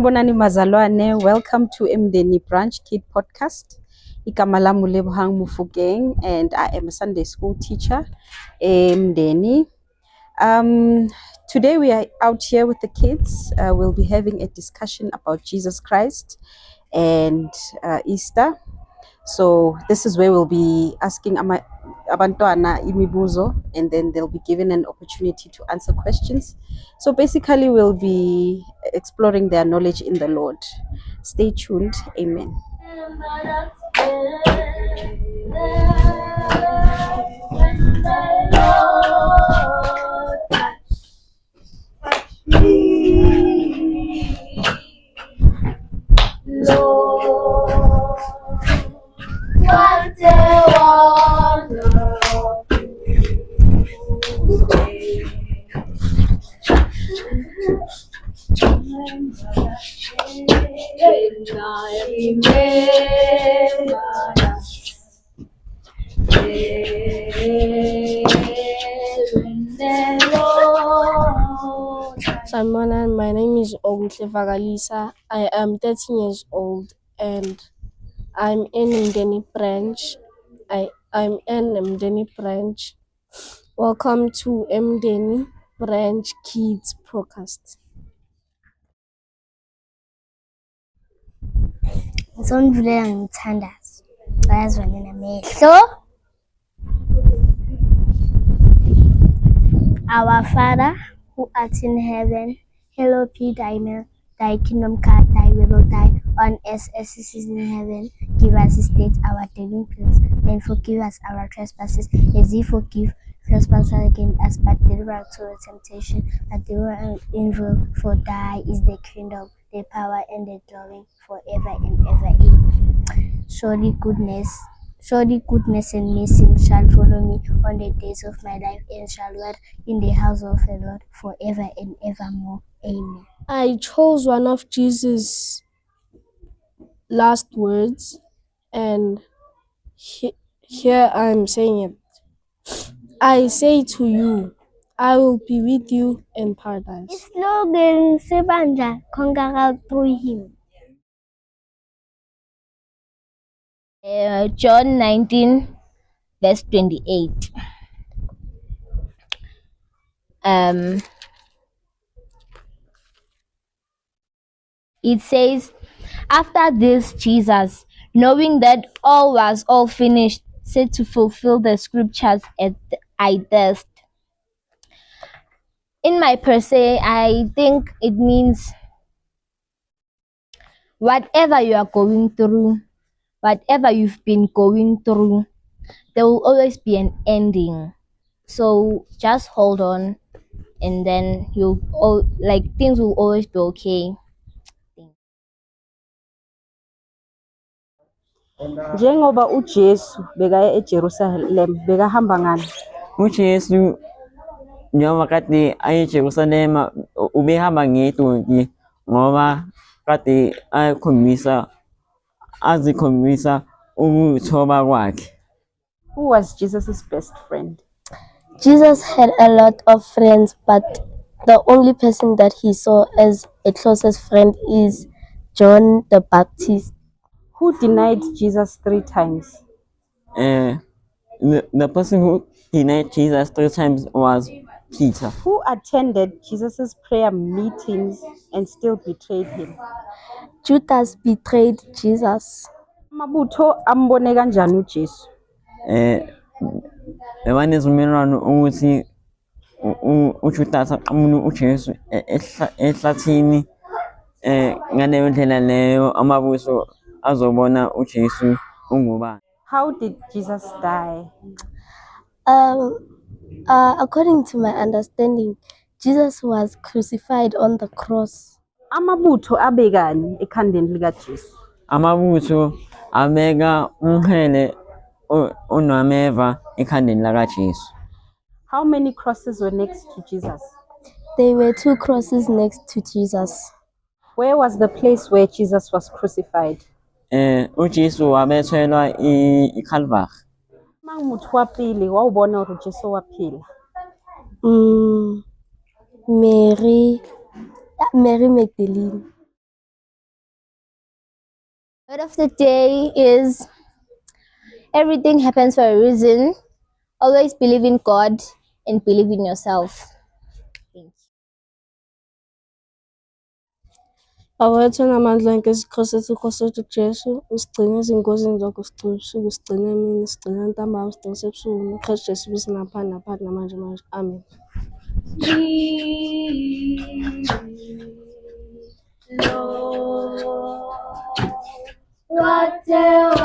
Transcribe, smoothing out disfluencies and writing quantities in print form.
Sanibonani mazalwane, welcome to Mdeni Branch Kid Podcast. Igama lami uLebohang Mufokeng and I am a Sunday school teacher Mdeni. Today we are out here with the kids. We'll be having a discussion about Jesus Christ and Easter. So this is where we'll be asking abantwana imibuzo, and then they'll be given an opportunity to answer questions. So basically we'll be exploring their knowledge in the Lord. Stay tuned. Amen. Sanibonani, my name is Ogunhle Vagalisa. I am 13 years old and I'm in Mdeni Branch. I'm in Mdeni Branch. Welcome to Mdeni Branch Kids Podcast. Ngizonivulela ngithandaza ayazwane namehlo. Our Father who art in heaven, hallowed be thy name. Thy kingdom come, thy will be done on earth as it is in heaven. Give us this day our daily bread, and forgive us our trespasses, as we forgive trespassers against us, but deliver us from temptation. But deliver us from evil, for thy is the kingdom, the power, and the glory, forever and ever. Amen. Surely goodness and mercy shall follow me on the days of my life, and shall dwell in the house of the Lord forever and evermore. Amen. I chose one of Jesus' last words, and here I'm saying it. I say to you, I will be with you in paradise. His slogan, Sebanja, conquer through him. John 19, verse 28. It says, after this, Jesus, knowing that all was finished, said to fulfill the scriptures, I thirst. In my per se, I think it means whatever you are going through, whatever you've been going through, there will always be an ending. So just hold on, and then things will always be okay. Njengoba uJesu bekaya eJerusalem, bekahamba ngani? uJesu njengoba kade aye eJerusalema ubehamba ngedonki ngoba kade azikhombisa ukuthoba kwakhe. Who was Jesus' best friend? Jesus had a lot of friends, but the only person that he saw as a closest friend is John the Baptist. Who denied Jesus 3 times? The person who denied Jesus 3 times was Peter. Who attended Jesus' prayer meetings and still betrayed him? Judas betrayed Jesus. Amabutho ambone kanjani uJesu? Bebanezimelwano ukuthi uJudas aqamule uJesu ehlathini, ngaleyo ndlela leyo amabutho azobona uJesu ungubani. How did Jesus die? According to my understanding, Jesus was crucified on the cross. Amabutho abekani ekhandeni likaJesu? Amabutho abeka umhele onameva ekhandeni lakaJesu. How many crosses were next to Jesus? There were 2 crosses next to Jesus. Where was the place where Jesus was crucified? uJesu wabethelwa iCalvary. Mangumuthi wapili wawubona uJesu waphila? Mary Magdalene. Word of the day is everything happens for a reason. Always believe in God and believe in yourself. Thank you. Awethu namandla ngesikhosi sethu Nkosi wethu Jesu usigcine ezingozini zonke usigcine ebusuku usigcine emini usigcine ntambama usigcine sebusuku uKristu Jesu bizi naphakade naphakade namanje manje amen. Lord, what a